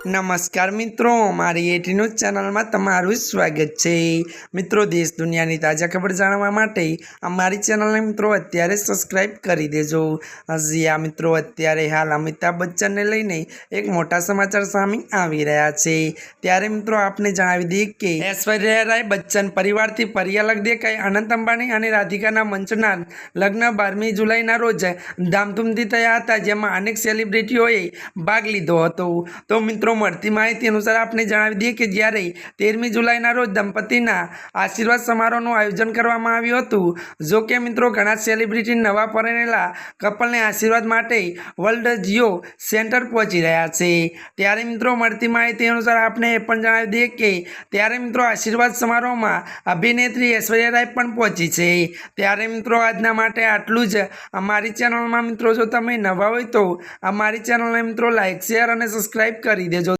नमस्कार मित्रों, मारी एटी न्यूज चैनल में तमारुं स्वागत है। मित्रों, देश दुनिया की ताजा खबर जाणवा माटे अमारी चैनल ने मित्रों अत्यारे सब्सक्राइब करी देजो। हजी आ मित्रों, अत्यारे हाल अमिताभ बच्चन ने लईने एक मोटा समाचार सामे आवी रह्या छे। त्यारे मित्रों आपने जणावी दीए के ऐश्वर्या राय बच्चन परिवारथी फरी अलग देखाई। अनंत अंबाणी अने राधिकाना मंचना लग्न 12મી जुलाईना रोज धामधूमथी थया हता, जेमां अनेक सेलिब्रिटीओए भाग लीधो हतो। तो मित्रों મળતી માહિતી અનુસાર આપણે જણાવી દઈએ કે જ્યારે 13મી જુલાઈના રોજ દંપતીના આશીર્વાદ સમારોહનું આયોજન કરવામાં આવ્યું હતું। જો કે મિત્રો ઘણા સેલિબ્રિટી નવા પરણેલા કપલને આશીર્વાદ માટે વર્લ્ડ જીઓ સેન્ટર પહોંચી રહ્યા છે। ત્યારે મિત્રો મળતી માહિતી અનુસાર આપણે એ પણ જણાવી દઈએ કે ત્યારે મિત્રો આશીર્વાદ સમારોહમાં અભિનેત્રી ऐश्वर्या राय પણ પહોંચી છે। ત્યારે મિત્રો આજના માટે આટલું જ। અમારી ચેનલમાં મિત્રો જો તમે નવા હોય તો અમારી ચેનલને મિત્રો લાઈક શેર અને સબસ્ક્રાઇબ કરી દેજો।